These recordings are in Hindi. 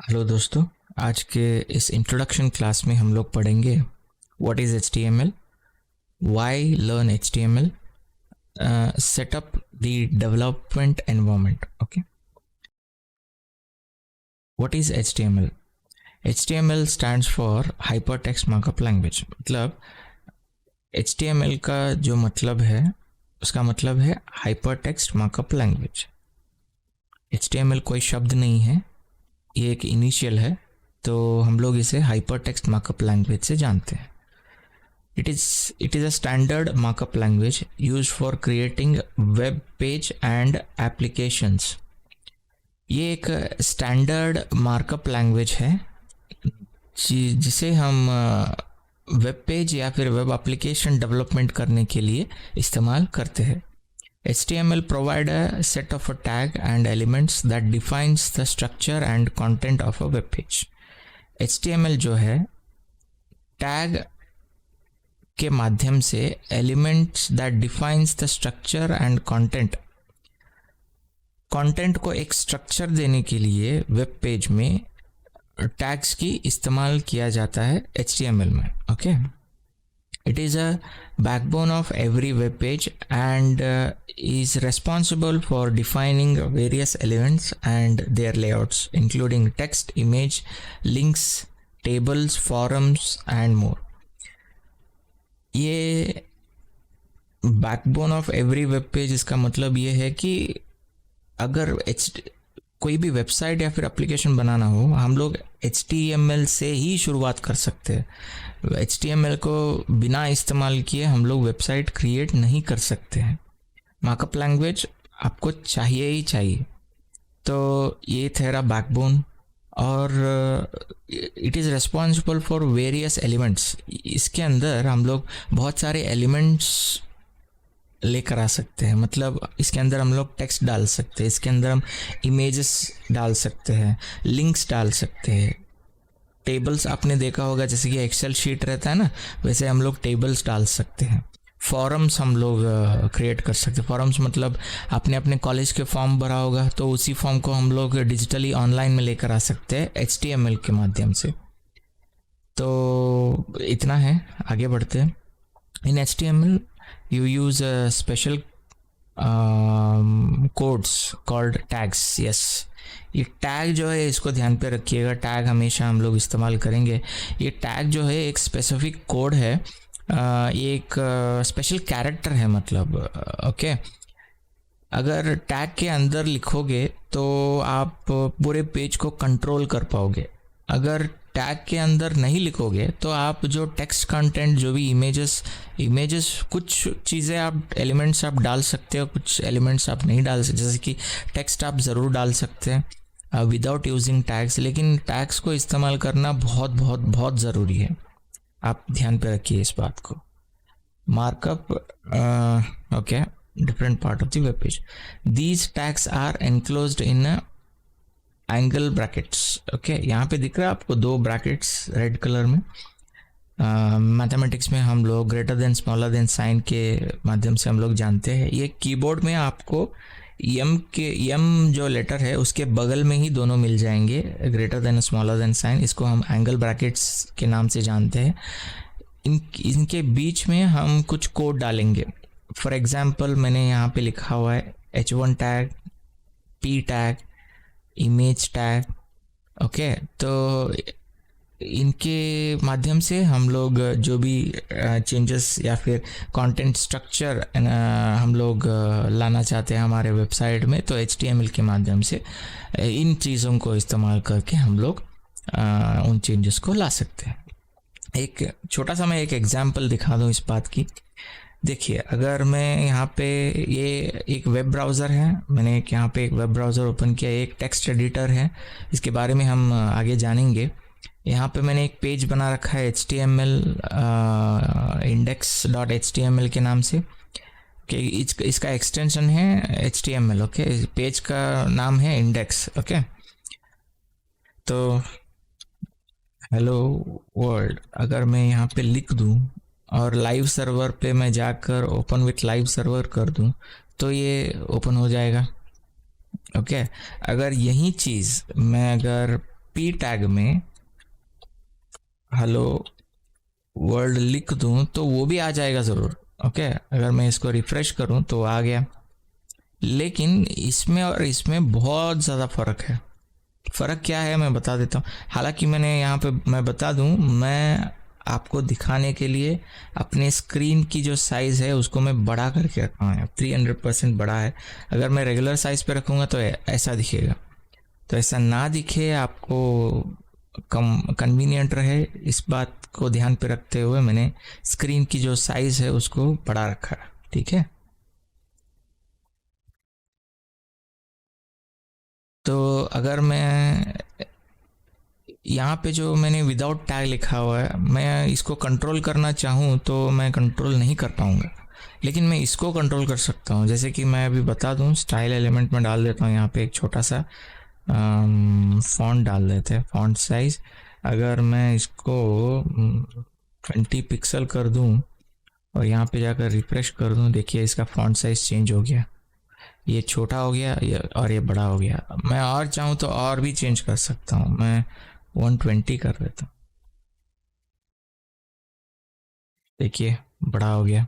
हेलो दोस्तों। आज के इस इंट्रोडक्शन क्लास में हम लोग पढ़ेंगे what is HTML, why learn HTML, setup the development environment. Okay, what is HTML? HTML stands for hypertext markup language. मतलब HTML का जो मतलब है उसका मतलब है हाइपरटेक्स्ट मार्कअप लैंग्वेज। HTML कोई शब्द नहीं है, ये एक इनिशियल है, तो हम लोग इसे हाइपरटेक्स्ट मार्कअप लैंग्वेज से जानते हैं। It is a standard markup language used for creating web page and applications. ये एक स्टैंडर्ड मार्कअप लैंग्वेज है जिसे हम वेब पेज या फिर वेब एप्लीकेशन डेवलपमेंट करने के लिए इस्तेमाल करते हैं। HTML provide a set of a tag and elements that defines the structure and content of a web page. HTML जो है टैग के माध्यम से elements that defines the structure and content को एक स्ट्रक्चर देने के लिए वेब पेज में टैग्स की इस्तेमाल किया जाता है HTML में। Okay, it is a backbone of every web page and is responsible for defining various elements and their layouts including text, image, links, tables, forums and more. ये backbone of every web page, इसका मतलब ये है कि अगर कोई भी वेबसाइट या फिर एप्लीकेशन बनाना हो, हम लोग HTML से ही शुरुआत कर सकते हैं। HTML को बिना इस्तेमाल किए हम लोग वेबसाइट क्रिएट नहीं कर सकते हैं। मार्कअप लैंग्वेज आपको चाहिए ही चाहिए। तो ये तेरा बैकबोन और it is responsible for various elements. इसके अंदर हम लोग बहुत सारे एलिमेंट्स लेकर आ सकते हैं। मतलब इसके अंदर हम लोग टेक्स्ट डाल सकते हैं, इसके अंदर हम इमेजेस डाल सकते हैं, लिंक्स डाल सकते हैं, टेबल्स आपने देखा होगा जैसे कि एक्सेल शीट रहता है ना, वैसे हम लोग टेबल्स डाल सकते हैं। फॉरम्स हम लोग क्रिएट कर सकते हैं। फॉरम्स मतलब आपने अपने कॉलेज के फॉर्म भरा होगा, तो उसी फॉर्म को हम लोग डिजिटली ऑनलाइन में लेकर आ सकते हैं HTML के माध्यम से। तो इतना है, आगे बढ़ते हैं। इन HTML you use special codes called tags. yes, ये टैग जो है इसको ध्यान पे रखिएगा। टैग हमेशा हम लोग इस्तेमाल करेंगे। ये टैग जो है एक स्पेसिफिक कोड है, ये एक स्पेशल कैरेक्टर है। मतलब ओके, अगर टैग के अंदर लिखोगे तो आप पूरे पेज को कंट्रोल कर पाओगे। अगर टैग के अंदर नहीं लिखोगे तो आप जो टेक्स्ट कंटेंट, जो भी इमेजेस कुछ चीज़ें आप एलिमेंट्स आप डाल सकते हो, कुछ एलिमेंट्स आप नहीं डाल सकते। जैसे कि टेक्स्ट आप ज़रूर डाल सकते हैं विदाउट यूजिंग टैग्स, लेकिन टैग्स को इस्तेमाल करना बहुत बहुत बहुत ज़रूरी है। आप ध्यान पे रखिए इस बात को। Markup okay, different part of the web page. These tags are enclosed in angle brackets. Okay, यहाँ पे दिख रहा है आपको दो ब्रैकेट्स रेड कलर में। मैथमेटिक्स में हम लोग greater than smaller than sign के माध्यम से हम लोग जानते हैं। ये कीबोर्ड में आपको एम जो लेटर है उसके बगल में ही दोनों मिल जाएंगे, greater than smaller than sign. इसको हम एंगल ब्रैकेट्स के नाम से जानते हैं। इनके बीच में हम कुछ कोड डालेंगे। फॉर एग्जाम्पल मैंने यहाँ पे लिखा हुआ है H1 tag, P tag, image tag. Okay, तो इनके माध्यम से हम लोग जो भी चेंजेस या फिर कंटेंट स्ट्रक्चर हम लोग लाना चाहते हैं हमारे वेबसाइट में, तो HTML के माध्यम से इन चीज़ों को इस्तेमाल करके हम लोग उन चेंजेस को ला सकते हैं। एक छोटा सा मैं एक एग्जांपल दिखा दूँ इस बात की। देखिए, अगर मैं यहाँ पे, ये एक वेब ब्राउज़र है, मैंने यहाँ पे एक वेब ब्राउज़र ओपन किया, एक टेक्स्ट एडिटर है, इसके बारे में हम आगे जानेंगे। यहाँ पे मैंने एक पेज बना रखा है HTML index.html के नाम से। ओके, इसका एक्सटेंशन है HTML। ओके, पेज का नाम है इंडेक्स। ओके, तो हेलो वर्ल्ड अगर मैं यहाँ पे लिख दूँ और लाइव सर्वर पे मैं जाकर ओपन विथ लाइव सर्वर कर दूं तो ये ओपन हो जाएगा। ओके, अगर यही चीज़ मैं अगर पी टैग में हेलो वर्ल्ड लिख दूं तो वो भी आ जाएगा ज़रूर। ओके, अगर मैं इसको रिफ्रेश करूं तो आ गया, लेकिन इसमें और इसमें बहुत ज़्यादा फ़र्क है। फ़र्क क्या है मैं बता देता हूँ। हालांकि मैंने यहाँ पे मैं बता दूँ, मैं आपको दिखाने के लिए अपने स्क्रीन की जो साइज़ है उसको मैं बड़ा करके रखा हूँ, 300% बड़ा है। अगर मैं रेगुलर साइज़ पे रखूँगा तो ऐसा दिखेगा। तो ऐसा ना दिखे, आपको कम कन्वीनियंट रहे, इस बात को ध्यान पे रखते हुए मैंने स्क्रीन की जो साइज़ है उसको बड़ा रखा है। ठीक है, तो अगर मैं यहाँ पे जो मैंने विदाउट टैग लिखा हुआ है, मैं इसको कंट्रोल करना चाहूँ तो मैं कंट्रोल नहीं कर पाऊँगा, लेकिन मैं इसको कंट्रोल कर सकता हूँ। जैसे कि मैं अभी बता दूँ, स्टाइल एलिमेंट में डाल देता हूँ यहाँ पे एक छोटा सा फॉन्ट डाल देते हैं, फॉन्ट साइज। अगर मैं इसको 20 पिक्सल कर दूँ और यहाँ पे जाकर रिफ्रेश कर दूँ, देखिए इसका फॉन्ट साइज चेंज हो गया, ये छोटा हो गया और ये बड़ा हो गया। मैं और चाहूँ तो और भी चेंज कर सकता हूँ, मैं 120 कर देता हूँ, देखिए बड़ा हो गया।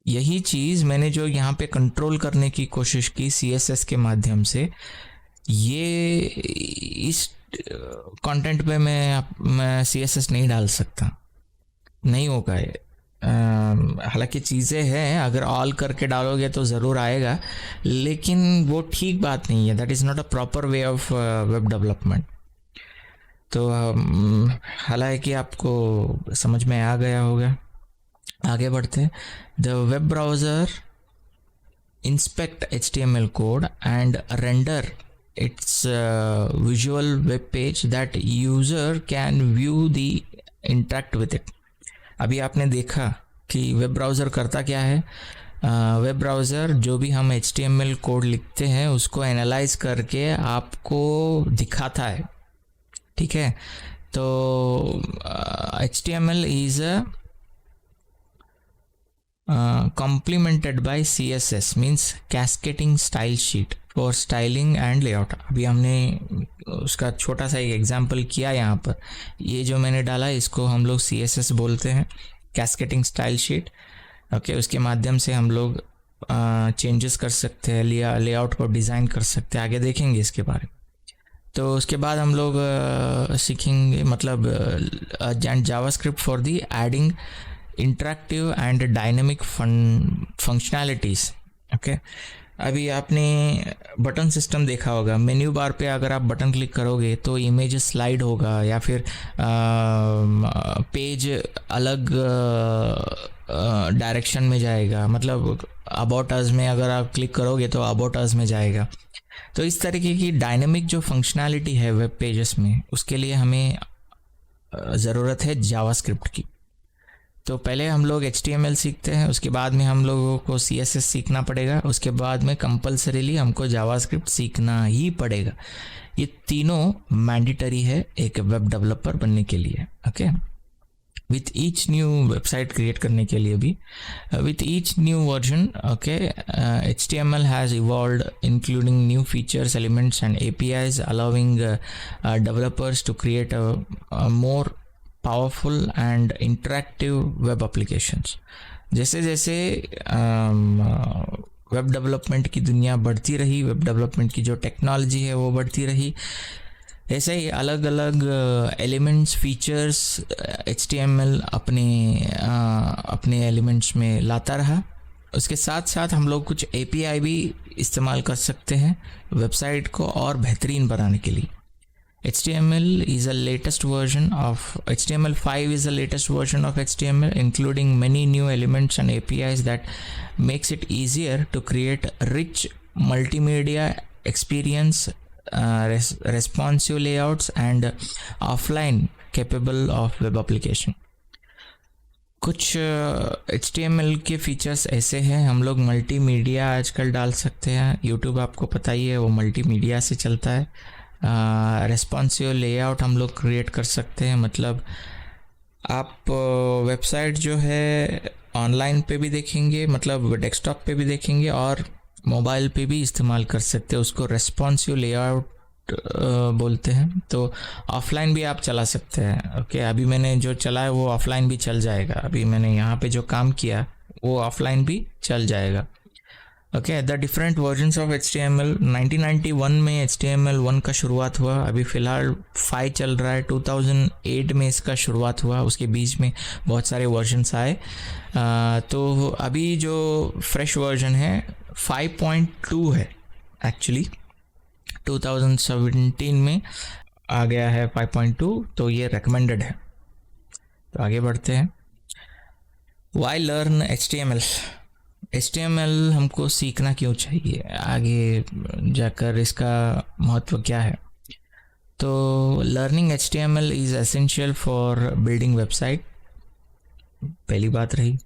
यही चीज़ मैंने जो यहाँ पे कंट्रोल करने की कोशिश की CSS के माध्यम से, ये इस कंटेंट पे मैं CSS नहीं डाल सकता, नहीं होगा ये। हालांकि चीज़ें हैं, अगर ऑल करके डालोगे तो ज़रूर आएगा, लेकिन वो ठीक बात नहीं है। That is not a proper way of web development. तो हालांकि आपको समझ में आ गया होगा। आगे बढ़ते हैं। The web browser inspect HTML code and render its visual web page that user can view the interact with it। अभी आपने देखा कि वेब ब्राउज़र करता क्या है। वेब ब्राउज़र जो भी हम HTML कोड लिखते हैं उसको एनालाइज करके आपको दिखाता है। ठीक है, तो HTML is complemented by CSS means cascading style sheet for styling and layout। अभी हमने उसका छोटा सा एक एग्जांपल किया यहाँ पर। ये जो मैंने डाला इसको हम लोग CSS बोलते हैं, कैस्केटिंग स्टाइल शीट। ओके, उसके माध्यम से हम लोग चेंजेस कर सकते हैं, लेआउट को डिज़ाइन कर सकते हैं। आगे देखेंगे इसके बारे में। तो उसके बाद हम लोग सीखेंगे मतलब JavaScript for the adding interactive and dynamic functionalities. Okay, अभी आपने बटन सिस्टम देखा होगा। मेन्यू बार पे अगर आप बटन क्लिक करोगे तो इमेज स्लाइड होगा या फिर पेज अलग डायरेक्शन में जाएगा। मतलब अबाउट अस में अगर आप क्लिक करोगे तो अबाउट अस में जाएगा। तो इस तरीके की डायनेमिक जो फंक्शनैलिटी है वेब पेजेस में, उसके लिए हमें ज़रूरत है जावास्क्रिप्ट की। तो पहले हम लोग HTML सीखते हैं, उसके बाद में हम लोगों को CSS सीखना पड़ेगा, उसके बाद में कंपलसरीली हमको जावास्क्रिप्ट सीखना ही पड़ेगा। ये तीनों मैंडेटरी है एक वेब डेवलपर बनने के लिए। Okay, with each new website create करने के लिए भी, with each new version. Okay, HTML has evolved including new features, elements and APIs allowing developers to create a more powerful and interactive web applications. जैसे जैसे वेब डेवलपमेंट की दुनिया बढ़ती रही, वेब डेवलपमेंट की जो टेक्नोलॉजी है वो बढ़ती रही, ऐसे ही अलग अलग एलिमेंट्स, फीचर्स HTML अपने एलिमेंट्स में लाता रहा। उसके साथ साथ हम लोग कुछ API भी इस्तेमाल कर सकते हैं वेबसाइट को और बेहतरीन बनाने के लिए। HTML is a latest version of HTML5 is the latest version of HTML, including many new elements and APIs that makes it easier to create rich multimedia experience, responsive layouts and offline capable of web application। कुछ HTML के फीचर्स ऐसे हैं, हम लोग मल्टीमीडिया आजकल डाल सकते हैं। YouTube आपको पता ही है वो मल्टीमीडिया से चलता है। रेस्पॉन्सिव लेआउट हम लोग क्रिएट कर सकते हैं, मतलब आप वेबसाइट जो है ऑनलाइन पे भी देखेंगे, मतलब डेस्कटॉप पे भी देखेंगे और मोबाइल पे भी इस्तेमाल कर सकते हैं। उसको रेस्पॉन्सिव लेआउट बोलते हैं, तो ऑफलाइन भी आप चला सकते हैं। ओके, अभी मैंने जो चला है वो ऑफलाइन भी चल जाएगा। अभी मैंने यहाँ पे जो काम किया वो ऑफलाइन भी चल जाएगा। Okay, the different versions of HTML। 1991 में HTML1 का शुरुआत हुआ, अभी फ़िलहाल 5 चल रहा है। 2008 में इसका शुरुआत हुआ, उसके बीच में बहुत सारे वर्जन्स आए। तो अभी जो फ्रेश वर्जन है 5.2 है एक्चुअली। 2017 में आ गया है 5.2, तो ये रिकमेंडेड है। तो आगे बढ़ते हैं। वाई लर्न HTML हमको सीखना क्यों चाहिए, आगे जाकर इसका महत्व क्या है। तो learning HTML is essential for building website, पहली बात रही।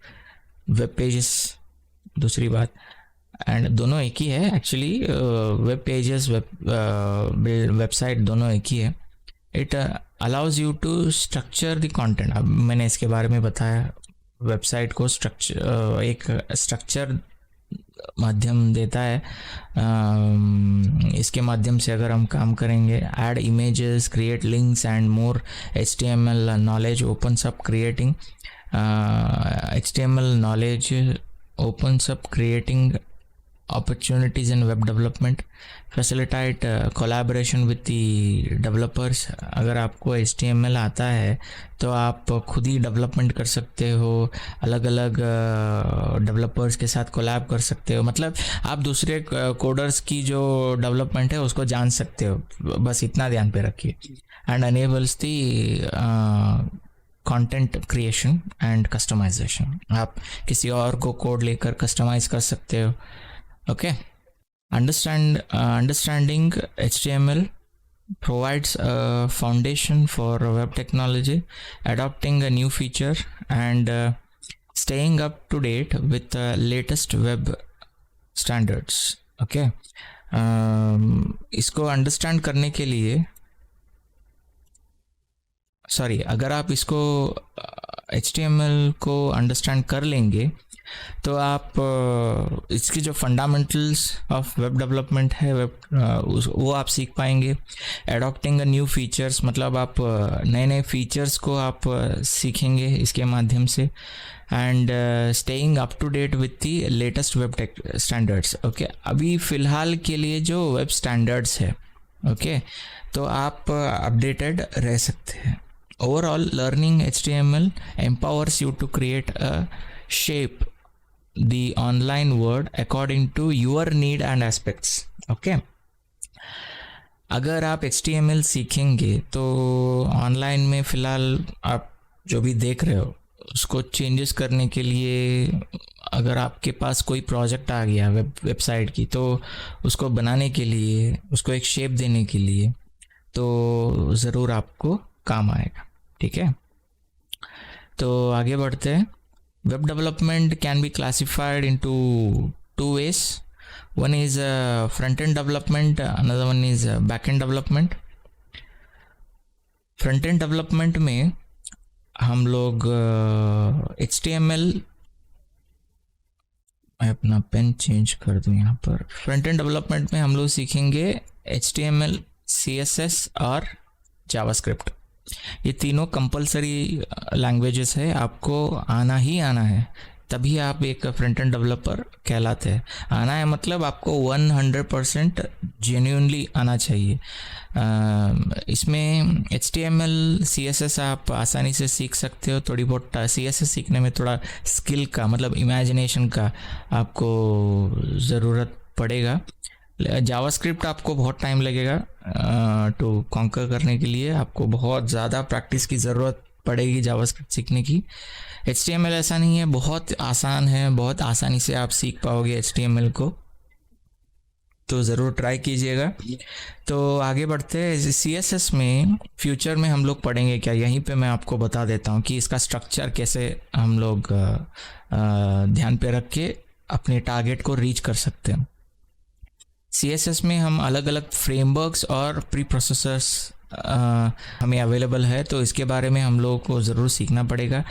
वेब पेजेस दूसरी बात, एंड दोनों एक ही है एक्चुअली। वेब पेजेस, वेबसाइट दोनों एक ही है। It allows you to structure the content. अब मैंने इसके बारे में बताया, वेबसाइट को एक स्ट्रक्चर माध्यम देता है। इसके माध्यम से अगर हम काम करेंगे, add images, create links and more. HTML knowledge opens up creating HTML knowledge opens up creating opportunities in web development, facilitate collaboration with the developers। अगर आपको HTML आता है तो आप खुद ही डेवलपमेंट कर सकते हो, अलग अलग डेवलपर्स के साथ कोलैब कर सकते हो। मतलब आप दूसरे कोडर्स की जो डेवलपमेंट है उसको जान सकते हो, बस इतना ध्यान पे रखिए। And enables the content creation and customisation. आप किसी और को कोड लेकर कस्टमाइज कर सकते हो। Okay, understanding HTML provides a foundation for web technology, adopting a new feature and staying up to date with the latest web standards. Okay, इसको अंडरस्टैंड करने के लिए अगर आप इसको HTML को अंडरस्टैंड कर लेंगे तो आप इसकी जो फंडामेंटल्स ऑफ वेब डेवलपमेंट है वो आप सीख पाएंगे। एडॉप्टिंग न्यू फीचर्स, मतलब आप नए नए फीचर्स को आप सीखेंगे इसके माध्यम से। And staying up to date with the latest web tech standards. Okay, अभी फ़िलहाल के लिए जो वेब स्टैंडर्ड्स है, ओके, तो आप अपडेटेड रह सकते हैं। Overall learning HTML empowers you to create a shape the online world according to your need and aspects. Okay, अगर आप HTML सीखेंगे तो ऑनलाइन में फ़िलहाल आप जो भी देख रहे हो उसको चेंजेस करने के लिए, अगर आपके पास कोई प्रोजेक्ट आ गया वेबसाइट की, तो उसको बनाने के लिए, उसको एक शेप देने के लिए, तो ज़रूर आपको काम आएगा। ठीक है, तो आगे बढ़ते हैं। Web development can be classified into two ways. One is front-end development, another one is back-end development. Front-end development में हम लोग HTML, मैं अपना पेन चेंज कर दूँ यहाँ पर। फ्रंट-एंड डेवलपमेंट में हम लोग सीखेंगे HTML, CSS और जावास्क्रिप्ट। ये तीनों कंपलसरी लैंग्वेजेस है, आपको आना ही आना है, तभी आप एक फ्रंट एंड डेवलपर कहलाते हैं। आना है मतलब आपको 100% जेन्युइनली आना चाहिए। इसमें HTML, CSS आप आसानी से सीख सकते हो। थोड़ी बहुत CSS सीखने में थोड़ा स्किल का, मतलब इमेजिनेशन का आपको ज़रूरत पड़ेगा। जावास्क्रिप्ट आपको बहुत टाइम लगेगा टू कॉन्कर करने के लिए, आपको बहुत ज़्यादा प्रैक्टिस की ज़रूरत पड़ेगी जावास्क्रिप्ट सीखने की। HTML ऐसा नहीं है, बहुत आसान है, बहुत आसानी से आप सीख पाओगे HTML को, तो ज़रूर ट्राई कीजिएगा। तो आगे बढ़ते हैं। CSS में फ्यूचर में हम लोग पढ़ेंगे क्या, यहीं पे मैं आपको बता देता हूँ कि इसका स्ट्रक्चर कैसे हम लोग ध्यान पे रख के अपने टारगेट को रीच कर सकते हैं। CSS में हम अलग अलग फ्रेमवर्क्स और प्री प्रोसेसर्स हमें अवेलेबल है, तो इसके बारे में हम लोगों को ज़रूर सीखना पड़ेगा।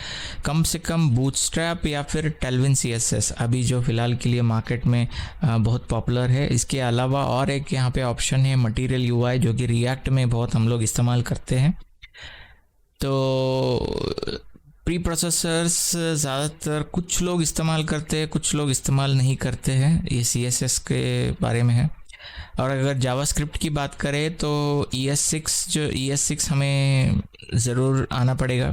कम से कम बूटस्ट्रैप या फिर टेलविन CSS अभी जो फ़िलहाल के लिए मार्केट में बहुत पॉपुलर है। इसके अलावा और एक यहाँ पे ऑप्शन है मटीरियल UI, जो कि रिएक्ट में बहुत हम लोग इस्तेमाल करते हैं। तो प्री प्रोसेसर्स ज़्यादातर कुछ लोग इस्तेमाल करते हैं, कुछ लोग इस्तेमाल नहीं करते हैं। ये CSS के बारे में है। और अगर जावास्क्रिप्ट की बात करें तो ES6 हमें ज़रूर आना पड़ेगा।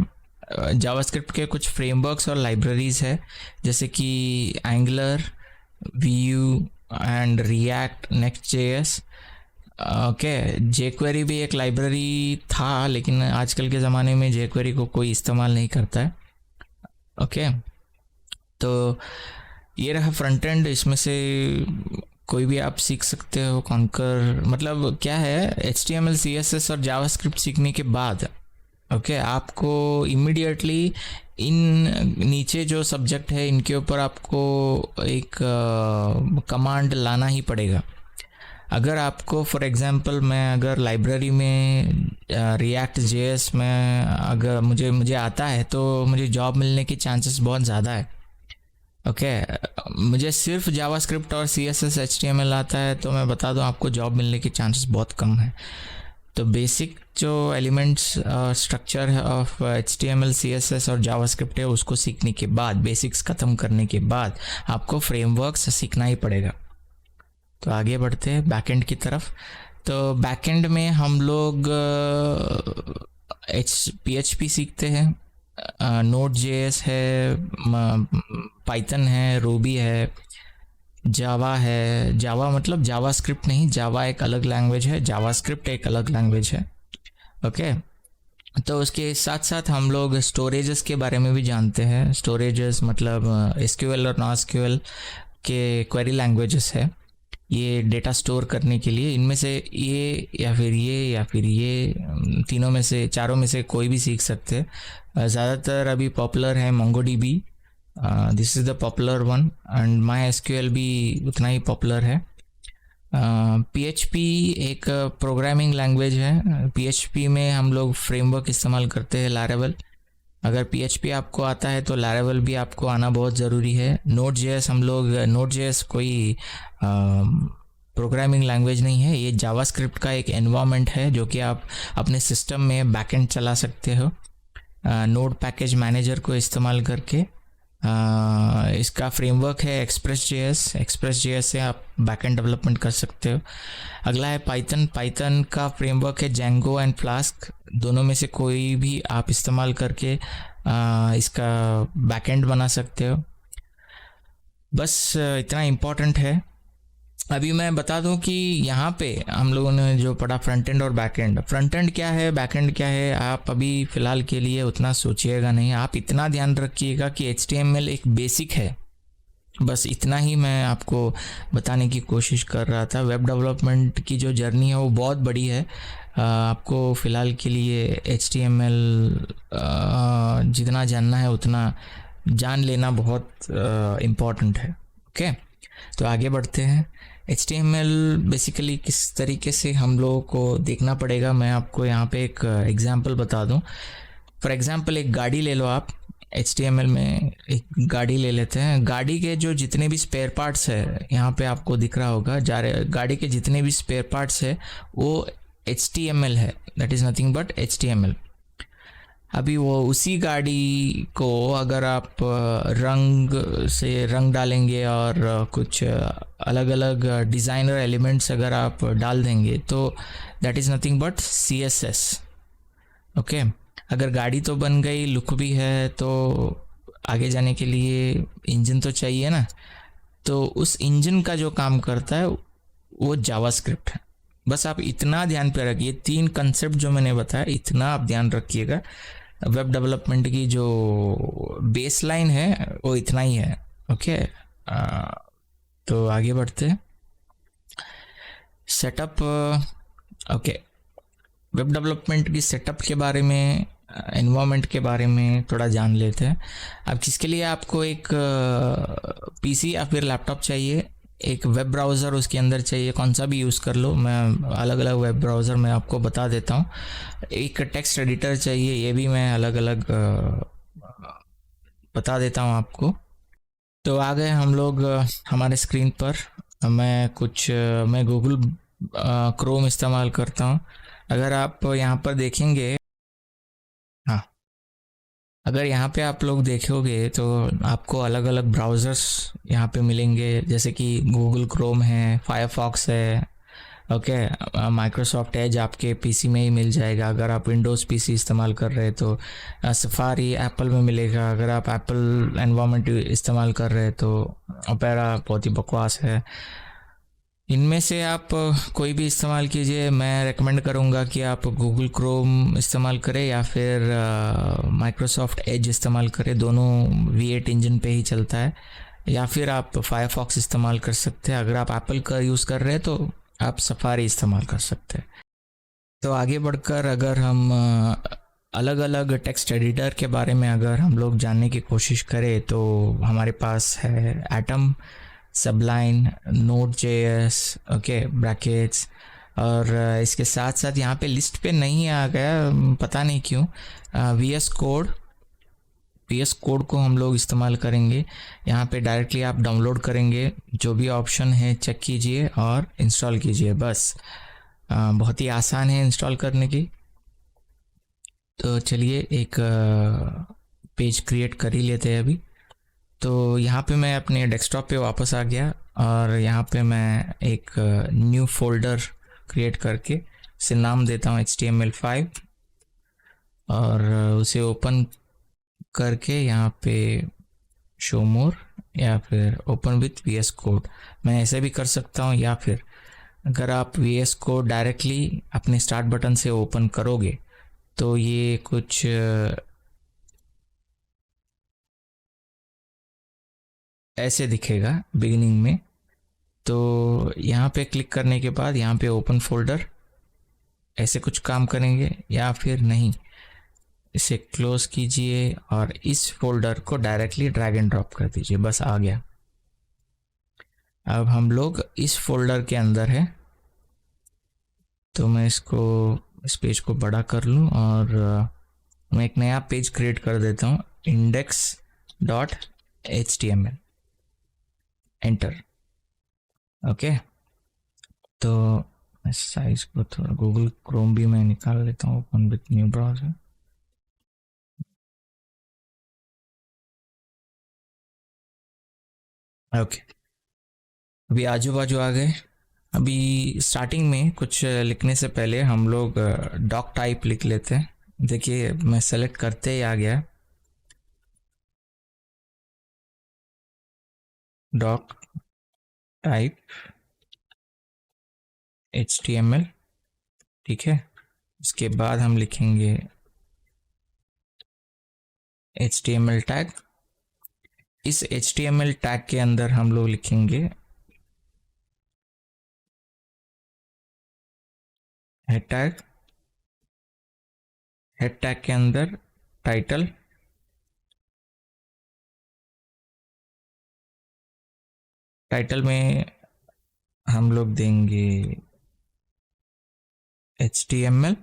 जावास्क्रिप्ट के कुछ फ्रेमवर्क्स और लाइब्रेरीज़ है, जैसे कि angular, Vue and react, Next.js। Okay, jQuery भी एक लाइब्रेरी था, लेकिन आजकल के ज़माने में jQuery को कोई इस्तेमाल नहीं करता है। ओके, तो ये रहा फ्रंट एंड। इसमें से कोई भी आप सीख सकते हो। कॉन्कर मतलब क्या है, HTML CSS और जावास्क्रिप्ट सीखने के बाद ओके आपको इमीडिएटली इन नीचे जो सब्जेक्ट है इनके ऊपर आपको एक कमांड लाना ही पड़ेगा। अगर आपको फॉर एग्जांपल मैं अगर लाइब्रेरी में React.js में अगर मुझे आता है तो मुझे जॉब मिलने की चांसेस बहुत ज़्यादा है। ओके, मुझे सिर्फ जावास्क्रिप्ट और CSS HTML आता है तो मैं बता दूं आपको जॉब मिलने की चांसेस बहुत कम है। तो बेसिक जो एलिमेंट्स स्ट्रक्चर है ऑफ HTML CSS और जावास्क्रिप्ट है उसको सीखने के बाद, बेसिक्स ख़त्म करने के बाद आपको फ्रेमवर्क्स सीखना ही पड़ेगा। तो आगे बढ़ते हैं बैकएंड की तरफ। तो बैकएंड में हम लोग PHP सीखते हैं, Node.js है, पाइथन है, रूबी है, जावा है। जावा मतलब जावास्क्रिप्ट नहीं, जावा एक अलग लैंग्वेज है, जावास्क्रिप्ट एक अलग लैंग्वेज है। ओके, तो उसके साथ साथ हम लोग स्टोरेजेस के बारे में भी जानते हैं। स्टोरेजेस मतलब SQL और NoSQL के क्वेरी लैंग्वेजेस है, ये डेटा स्टोर करने के लिए। इनमें से ये या फिर ये तीनों में से, चारों में से कोई भी सीख सकते हैं। ज़्यादातर अभी पॉपुलर है MongoDB, this is the popular one, and MySQL भी उतना ही पॉपुलर है। PHP एक प्रोग्रामिंग लैंग्वेज है। PHP में हम लोग फ्रेमवर्क इस्तेमाल करते हैं Laravel। अगर PHP आपको आता है तो Laravel भी आपको आना बहुत ज़रूरी है। Node.js हम लोग, Node.js कोई प्रोग्रामिंग लैंग्वेज नहीं है, ये जावास्क्रिप्ट का एक एनवायरनमेंट है जो कि आप अपने सिस्टम में बैकएंड चला सकते हो नोड पैकेज मैनेजर को इस्तेमाल करके। इसका फ्रेमवर्क है एक्सप्रेस.js से आप बैकएंड डेवलपमेंट कर सकते हो। अगला है पाइथन का फ्रेमवर्क है Django एंड फ्लास्क, दोनों में से कोई भी आप इस्तेमाल करके इसका बैकएंड बना सकते हो। बस इतना इम्पोर्टेंट है। अभी मैं बता दूं कि यहाँ पे हम लोगों ने जो पढ़ा फ्रंट एंड और बैक एंड, फ्रंट एंड क्या है, बैक एंड क्या है, आप अभी फ़िलहाल के लिए उतना सोचिएगा नहीं। आप इतना ध्यान रखिएगा कि HTML एक बेसिक है, बस इतना ही मैं आपको बताने की कोशिश कर रहा था। वेब डेवलपमेंट की जो जर्नी है वो बहुत बड़ी है। आपको फ़िलहाल के लिए HTML जितना जानना है उतना जान लेना बहुत इम्पॉर्टेंट है। ओके, तो आगे बढ़ते हैं। HTML बेसिकली किस तरीके से हम लोगों को देखना पड़ेगा, मैं आपको यहाँ पे एक एग्जांपल बता दूँ। फॉर एग्जांपल एक गाड़ी ले लो आप, HTML में एक गाड़ी ले लेते हैं। गाड़ी के जो जितने भी स्पेयर पार्ट्स है, यहाँ पे आपको दिख रहा होगा, गाड़ी के जितने भी स्पेयर पार्ट्स है वो HTML है, that is nothing but HTML। अभी वो उसी गाड़ी को अगर आप रंग डालेंगे और कुछ अलग अलग डिज़ाइनर एलिमेंट्स अगर आप डाल देंगे तो that is nothing but CSS। Okay, अगर गाड़ी तो बन गई, लुक भी है, तो आगे जाने के लिए इंजन तो चाहिए ना, तो उस इंजन का जो काम करता है वो जावास्क्रिप्ट है। बस आप इतना ध्यान पे रखिए, 3 कंसेप्ट जो मैंने बताया इतना आप ध्यान रखिएगा। वेब डेवलपमेंट की जो बेसलाइन है वो इतना ही है। ओके, तो आगे बढ़ते हैं। सेटअप, ओके, वेब डेवलपमेंट की सेटअप के बारे में, एनवायरनमेंट के बारे में थोड़ा जान लेते हैं। अब किसके लिए आपको एक PC या फिर लैपटॉप चाहिए, एक वेब ब्राउज़र उसके अंदर चाहिए, कौन सा भी यूज़ कर लो, मैं अलग अलग वेब ब्राउज़र मैं आपको बता देता हूँ। एक टेक्स्ट एडिटर चाहिए, ये भी मैं अलग अलग बता देता हूँ आपको। तो आ गए हम लोग हमारे स्क्रीन पर। मैं गूगल क्रोम इस्तेमाल करता हूँ। अगर आप यहाँ पर देखेंगे, हाँ, अगर यहाँ पे आप लोग देखोगे तो आपको अलग अलग ब्राउज़र्स यहाँ पे मिलेंगे, जैसे कि गूगल क्रोम है, फायरफॉक्स है, ओके। माइक्रोसॉफ्ट एज आपके पीसी में ही मिल जाएगा अगर आप विंडोज़ पीसी इस्तेमाल कर रहे हैं तो। सफारी एप्पल में मिलेगा अगर आप एप्पल एनवायरनमेंट इस्तेमाल कर रहे हैं तो। ओपेरा बहुत ही बकवास है। इनमें से आप कोई भी इस्तेमाल कीजिए, मैं रेकमेंड करूँगा कि आप गूगल क्रोम इस्तेमाल करें या फिर माइक्रोसॉफ्ट एज इस्तेमाल करें। दोनों V8 इंजन पे ही चलता है। या फिर आप फायरफॉक्स इस्तेमाल कर सकते हैं। अगर आप एप्पल का यूज़ कर रहे हैं तो आप सफारी इस्तेमाल कर सकते हैं। तो आगे बढ़कर अगर हम अलग अलग टेक्स्ट एडिटर के बारे में अगर हम लोग जानने की कोशिश करें तो हमारे पास है atom, सबलाइन, node JS, okay, brackets. और इसके साथ साथ यहाँ पे लिस्ट पे नहीं आ गया, पता नहीं क्यों, VS कोड को हम लोग इस्तेमाल करेंगे। यहाँ पे डायरेक्टली आप डाउनलोड करेंगे, जो भी ऑप्शन है चेक कीजिए और इंस्टॉल कीजिए, बस। बहुत ही आसान है इंस्टॉल करने की। तो चलिए एक पेज क्रिएट कर ही लेते हैं अभी। तो यहाँ पे मैं अपने डेस्कटॉप पे वापस आ गया और यहाँ पे मैं एक न्यू फोल्डर क्रिएट करके उसे नाम देता हूँ HTML5 और उसे ओपन करके यहाँ पे शो मोर या फिर ओपन विथ VS कोड, मैं ऐसे भी कर सकता हूँ। या फिर अगर आप VS कोड डायरेक्टली अपने स्टार्ट बटन से ओपन करोगे तो ये कुछ ऐसे दिखेगा बिगिनिंग में। तो यहाँ पे क्लिक करने के बाद यहाँ पे ओपन फोल्डर, ऐसे कुछ काम करेंगे। या फिर नहीं, इसे क्लोज कीजिए और इस फोल्डर को डायरेक्टली ड्रैग एंड ड्रॉप कर दीजिए, बस आ गया। अब हम लोग इस फोल्डर के अंदर है, तो मैं इस पेज को बड़ा कर लूँ और मैं एक नया पेज क्रिएट कर देता हूँ, index.html, एंटर। ओके, तो साइज को थोड़ा, गूगल क्रोम भी मैं निकाल लेता हूँ, open with new browser. Okay, अभी आजू बाजू आ गए। अभी स्टार्टिंग में कुछ लिखने से पहले हम लोग डॉक टाइप लिख लेते हैं। देखिए मैं सेलेक्ट करते ही आ गया डॉक टाइप HTML, ठीक है। उसके बाद हम लिखेंगे HTML टैग। इस HTML टैग के अंदर हम लोग लिखेंगे हेड टैग। हेड टैग के अंदर टाइटल, टाइटल में हम लोग देंगे HTML।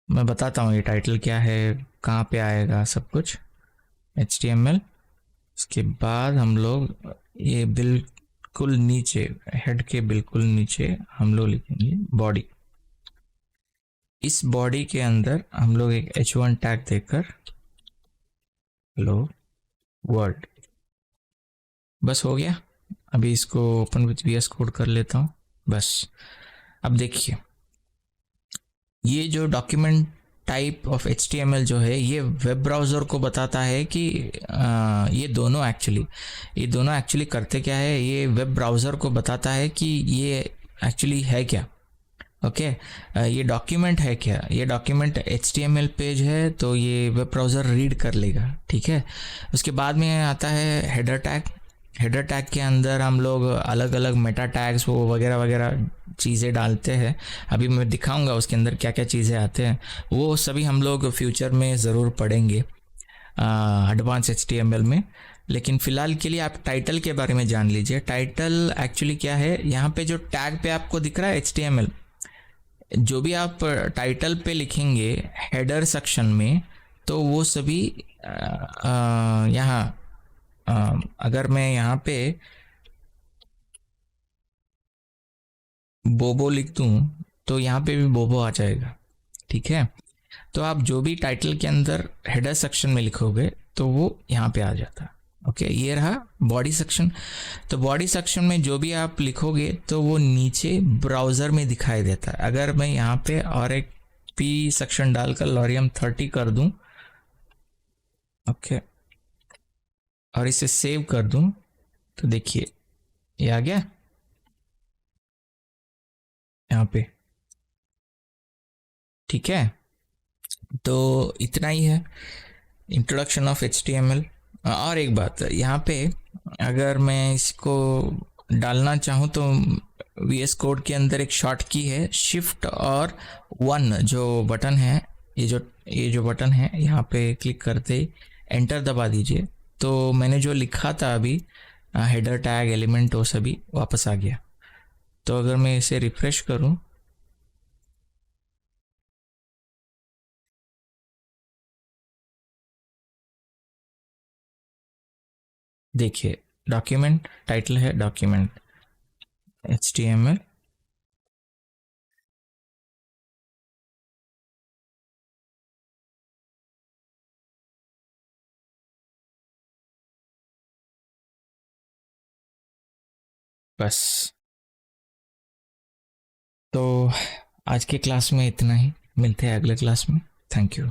मैं बताता हूँ ये टाइटल क्या है, कहाँ पे आएगा सब कुछ, HTML। उसके बाद हम लोग ये बिल्कुल नीचे, हेड के बिल्कुल नीचे हम लोग लिखेंगे बॉडी। इस बॉडी के अंदर हम लोग एक H1 टैग देकर हेलो वर्ल्ड, बस हो गया। अभी इसको ओपन विथ VS कोड कर लेता हूँ, बस। अब देखिए ये जो डॉक्यूमेंट टाइप ऑफ HTML जो है ये वेब ब्राउज़र को बताता है कि ये दोनों एक्चुअली करते क्या है। ये वेब ब्राउज़र को बताता है कि ये एक्चुअली है क्या, ओके। ये डॉक्यूमेंट है क्या, ये डॉक्यूमेंट HTML पेज है तो ये वेब ब्राउज़र रीड कर लेगा, ठीक है। उसके बाद में आता है हेडर टैग। हेडर टैग के अंदर हम लोग अलग अलग मेटा टैग्स वो वगैरह वगैरह चीज़ें डालते हैं। अभी मैं दिखाऊंगा उसके अंदर क्या क्या चीज़ें आते हैं, वो सभी हम लोग फ्यूचर में ज़रूर पढ़ेंगे एडवांस HTML में। लेकिन फ़िलहाल के लिए आप टाइटल के बारे में जान लीजिए। टाइटल एक्चुअली क्या है, यहाँ पे जो टैग पे आपको दिख रहा है HTML, जो भी आप टाइटल पे लिखेंगे हेडर सेक्शन में, तो वो सभी यहाँ अगर मैं यहाँ पे बोबो लिख दूँ तो यहाँ पे भी बोबो आ जाएगा। ठीक है, तो आप जो भी टाइटल के अंदर हेडर सेक्शन में लिखोगे तो वो यहाँ पे आ जाता है। ओके, ये रहा बॉडी सेक्शन। तो बॉडी सेक्शन में जो भी आप लिखोगे तो वो नीचे ब्राउज़र में दिखाई देता है। अगर मैं यहाँ पे और एक पी सेक्शन डालकर लॉरियम 30 कर दूं, ओके, और इसे सेव कर दूं, तो देखिए ये आ गया यहाँ पे। ठीक है, तो इतना ही है इंट्रोडक्शन ऑफ HTML। और एक बात यहाँ पे, अगर मैं इसको डालना चाहूँ तो VS कोड के अंदर एक शॉर्ट की है शिफ्ट और 1 जो बटन है, ये जो बटन है यहाँ पे क्लिक करते ही एंटर दबा दीजिए, तो मैंने जो लिखा था अभी हेडर टैग एलिमेंट वो सभी वापस आ गया। तो अगर मैं इसे रिफ्रेश करूँ, देखिए डॉक्यूमेंट टाइटल है डॉक्यूमेंट HTML, बस। तो आज के क्लास में इतना ही, मिलते हैं अगले क्लास में। Thank you.